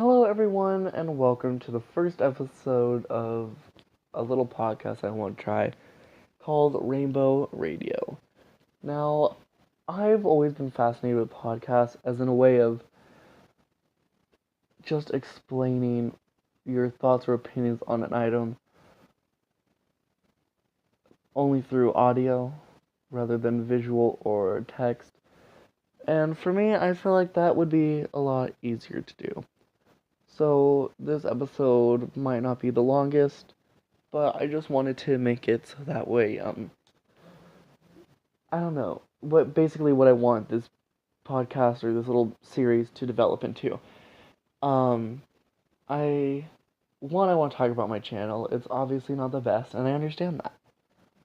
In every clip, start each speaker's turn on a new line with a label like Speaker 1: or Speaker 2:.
Speaker 1: Hello, everyone, and welcome to the first episode of a little podcast I want to try called Rainbow Radio. Now, I've always been fascinated with podcasts as in a way of just explaining your thoughts or opinions on an item only through audio rather than visual or text. And for me, I feel like that would be a lot easier to do. So, this episode might not be the longest, but I just wanted to make it so that way, I don't know, but basically what I want this podcast or this little series to develop into. Um, I, I want to talk about my channel. It's obviously not the best, and I understand that.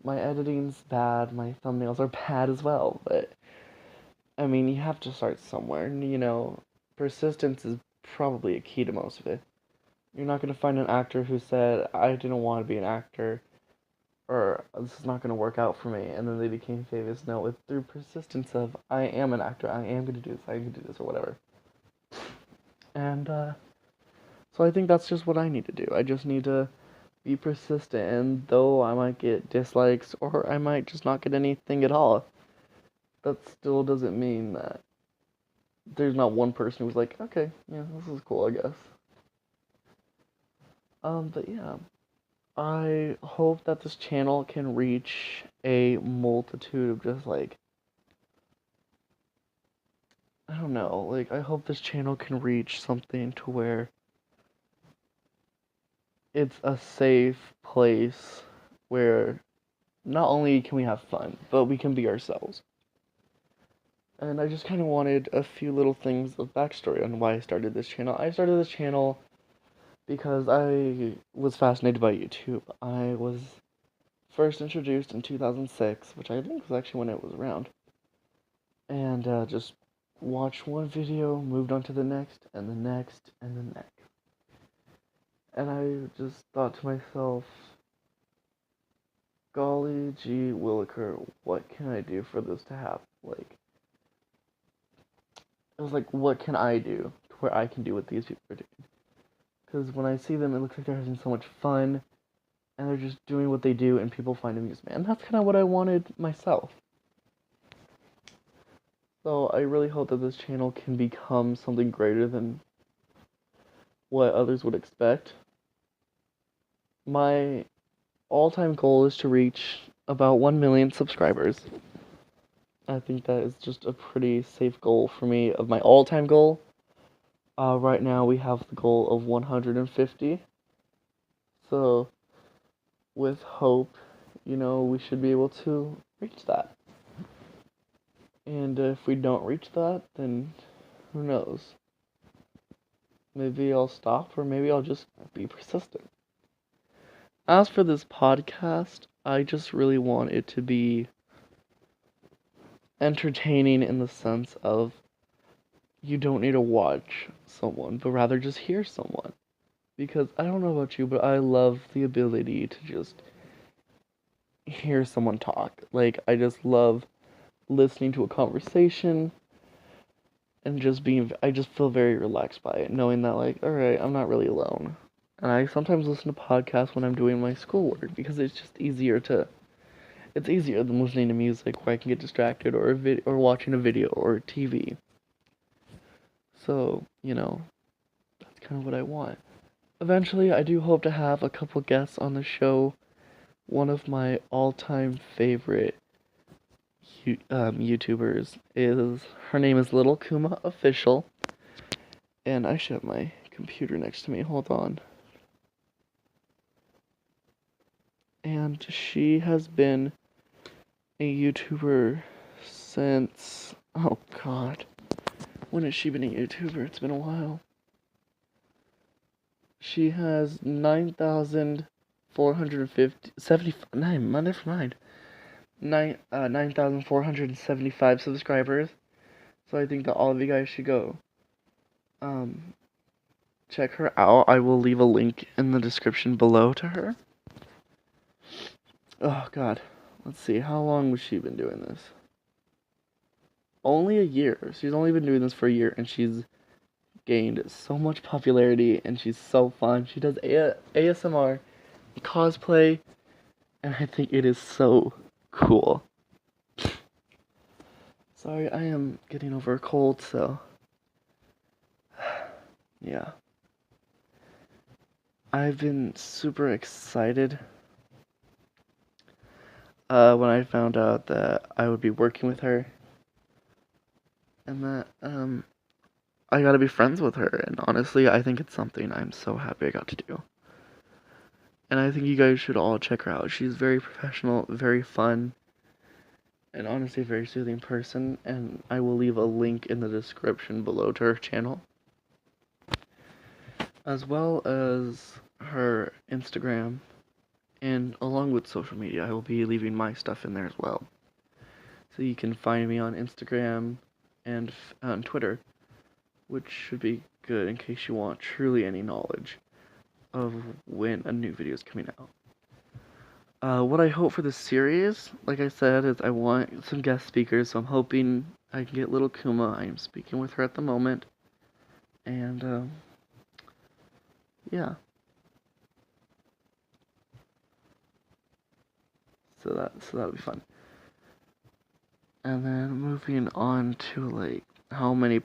Speaker 1: My editing's bad, my thumbnails are bad as well, but, I mean, you have to start somewhere, and, persistence is probably a key to most of it. You're not going to find an actor who said, I didn't want to be an actor, or this is not going to work out for me, and then they became famous. No, it's through persistence of, I am an actor, I am going to do this, I can do this, or whatever. And, so I think that's just what I need to do. I just need to be persistent, and though I might get dislikes, or I might just not get anything at all, that still doesn't mean that there's not one person who's like, okay, yeah, this is cool, I guess. But yeah, I hope that this channel can reach a multitude of just like, I don't know, like, I hope this channel can reach something to where it's a safe place where not only can we have fun, but we can be ourselves. And I just kind of wanted a few little things of backstory on why I started this channel. I started this channel because I was fascinated by YouTube. I was first introduced in 2006, which I think was actually when it was around. And just watched one video, moved on to the next, and the next, and the next. And I just thought to myself, golly gee williker, what can I do for this to happen? Like, I was like, what can I do to where I can do what these people are doing? Because when I see them, it looks like they're having so much fun, and they're just doing what they do, and people find amusement. And that's kind of what I wanted myself. So I really hope that this channel can become something greater than what others would expect. My all-time goal is to reach about 1 million subscribers. I think that is just a pretty safe goal for me of my all-time goal. Right now we have the goal of 150. So with hope, we should be able to reach that. And if we don't reach that, then who knows? Maybe I'll stop, or maybe I'll just be persistent. As for this podcast, I just really want it to be entertaining in the sense of you don't need to watch someone, but rather just hear someone. Because I don't know about you, but I love the ability to just hear someone talk. Like, I just love listening to a conversation and I just feel very relaxed by it, knowing that, like, alright, I'm not really alone. And I sometimes listen to podcasts when I'm doing my schoolwork because it's easier than listening to music where I can get distracted or watching a video or TV. So, that's kind of what I want. Eventually, I do hope to have a couple guests on the show. One of my all-time favorite YouTubers her name is Little Kuma Official. And I should have my computer next to me, hold on. And she has been a YouTuber since, oh god, when has she been a YouTuber? It's been a while. She has 9,475 subscribers. So I think that all of you guys should go check her out. I will leave a link in the description below to her. Oh god, let's see, how long has she been doing this? Only a year. She's only been doing this for a year, and she's gained so much popularity, and she's so fun. She does ASMR, cosplay, and I think it is so cool. Sorry, I am getting over a cold, so yeah. I've been super excited when I found out that I would be working with her, and that I got to be friends with her, and honestly, I think it's something I'm so happy I got to do. And I think you guys should all check her out. She's very professional, very fun, and honestly a very soothing person, and I will leave a link in the description below to her channel, as well as her Instagram, and along with social media. I will be leaving my stuff in there as well. So you can find me on Instagram and on Twitter, which should be good in case you want truly any knowledge of when a new video is coming out. What I hope for this series, like I said, is I want some guest speakers, so I'm hoping I can get little Kuma. I am speaking with her at the moment, and yeah. So that'll be fun. And then moving on to like how many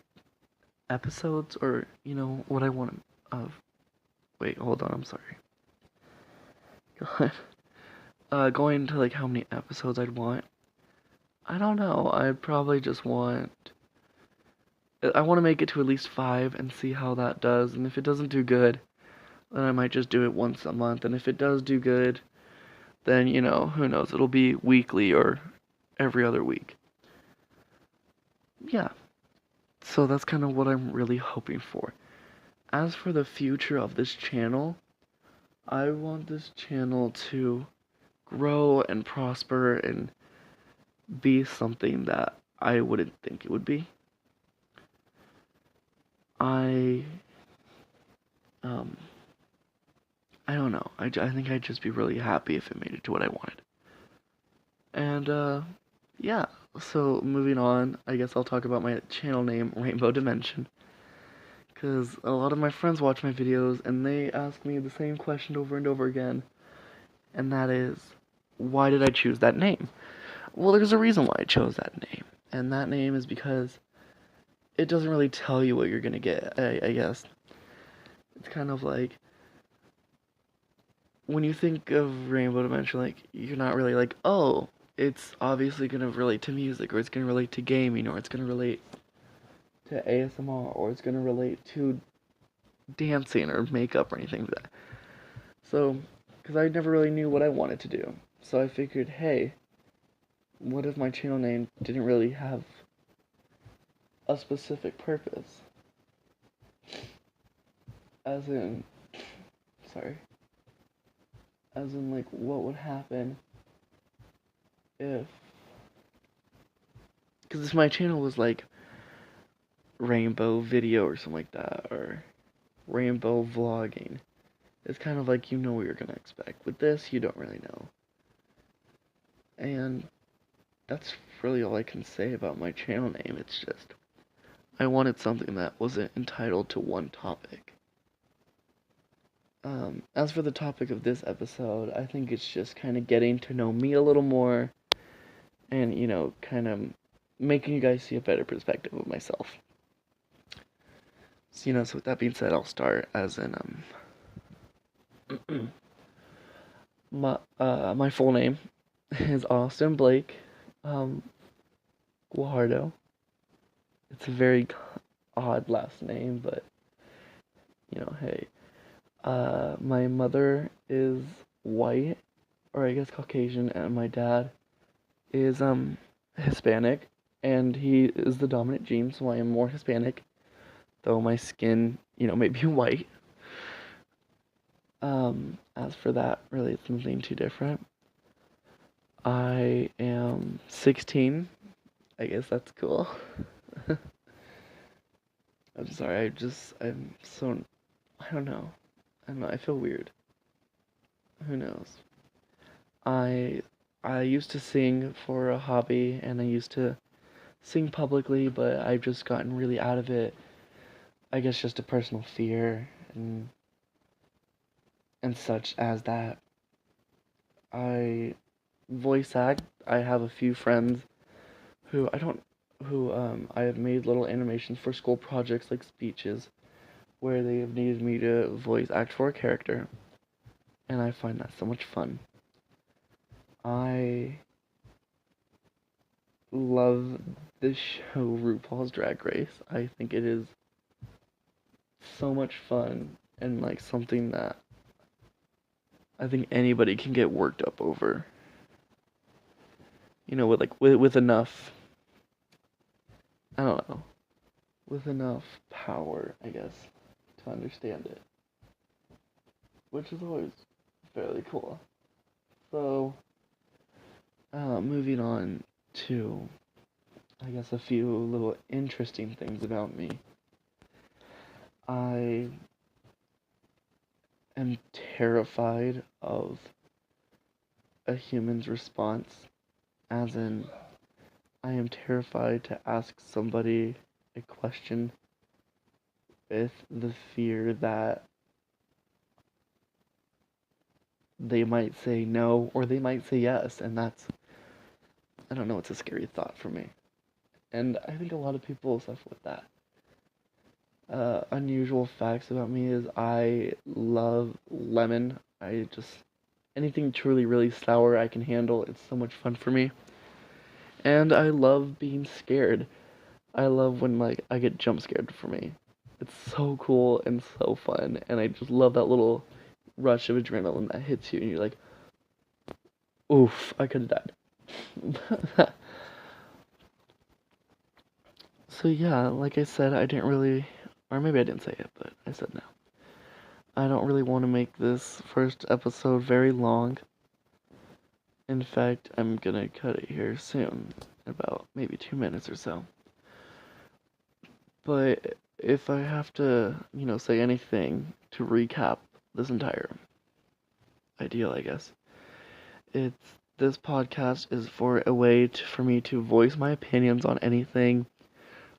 Speaker 1: episodes, or what I want of. Wait, hold on. I'm sorry. Going to like how many episodes I'd want. I don't know. I'd probably just want. I want to make it to at least 5 and see how that does. And if it doesn't do good, then I might just do it once a month. And if it does do good, then who knows? It'll be weekly or every other week. Yeah. So that's kind of what I'm really hoping for. As for the future of this channel, I want this channel to grow and prosper and be something that I wouldn't think it would be. I don't know. I think I'd just be really happy if it made it to what I wanted. And yeah. So moving on, I guess I'll talk about my channel name, Rainbow Dimension, because a lot of my friends watch my videos and they ask me the same question over and over again, and that is, why did I choose that name? Well, there's a reason why I chose that name, and that name is because it doesn't really tell you what you're gonna get, I guess. It's kind of like, when you think of Rainbow Dimension, like, you're not really like, oh, it's obviously gonna relate to music, or it's gonna relate to gaming, or it's gonna relate to ASMR, or it's gonna relate to dancing or makeup or anything like that. So, because I never really knew what I wanted to do, so I figured, hey, what if my channel name didn't really have a specific purpose? As in, like, what would happen if, because if my channel was like rainbow video or something like that, or rainbow vlogging, it's kind of like what you're gonna expect. With this, you don't really know. And that's really all I can say about my channel name. It's just, I wanted something that wasn't entitled to one topic. As for the topic of this episode, I think it's just kind of getting to know me a little more, and, kind of making you guys see a better perspective of myself. So, so with that being said, I'll start as in, my full name is Austin Blake, Guajardo. It's a very odd last name, but, hey. My mother is white, or I guess Caucasian, and my dad is, Hispanic, and he is the dominant gene, so I am more Hispanic, though my skin, may be white. As for that, really, it's nothing too different. I am 16. I guess that's cool. I'm sorry, I'm so, I don't know, I feel weird. Who knows? I used to sing for a hobby, and I used to sing publicly, but I've just gotten really out of it I guess just a personal fear and such as that. I voice act. I have a few friends who I don't who I have made little animations for school projects like speeches where they have needed me to voice act for a character, and I find that so much fun. I love this show RuPaul's Drag Race. I think it is so much fun and like something that I think anybody can get worked up over. You know, with enough, I don't know, with enough power, I guess, to understand it, which is always fairly cool. So, moving on to, I guess, a few little interesting things about me. I am terrified of a human's response, as in, I am terrified to ask somebody a question with the fear that they might say no or they might say yes, and that's, I don't know, it's a scary thought for me. And I think a lot of people suffer with that. Unusual facts about me is I love lemon. Anything truly really sour I can handle. It's so much fun for me. And I love being scared. I love when like I get jump scared for me. It's so cool and so fun, and I just love that little rush of adrenaline that hits you, and you're like, oof, I could have died. So yeah, like I said, I didn't really, or maybe I didn't say it, but I said no. I don't really want to make this first episode very long. In fact, I'm gonna cut it here soon, about maybe 2 minutes or so. But if I have to, say anything to recap this entire ideal, I guess, this podcast is for a way for me to voice my opinions on anything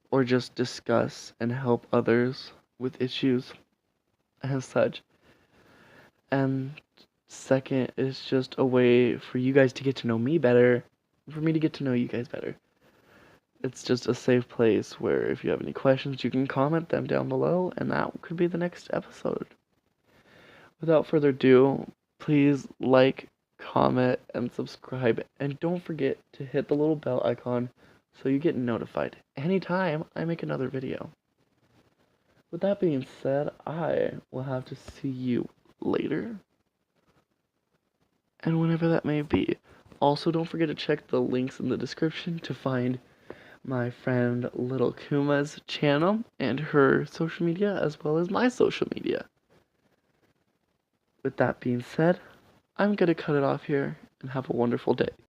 Speaker 1: or just discuss and help others with issues as such. And second, it's just a way for you guys to get to know me better, for me to get to know you guys better. It's just a safe place where if you have any questions, you can comment them down below, and that could be the next episode. Without further ado, please like, comment, and subscribe, and don't forget to hit the little bell icon so you get notified anytime I make another video. With that being said, I will have to see you later, and whenever that may be. Also, don't forget to check the links in the description to find my friend Little Kuma's channel and her social media, as well as my social media. With that being said, I'm gonna cut it off here and have a wonderful day.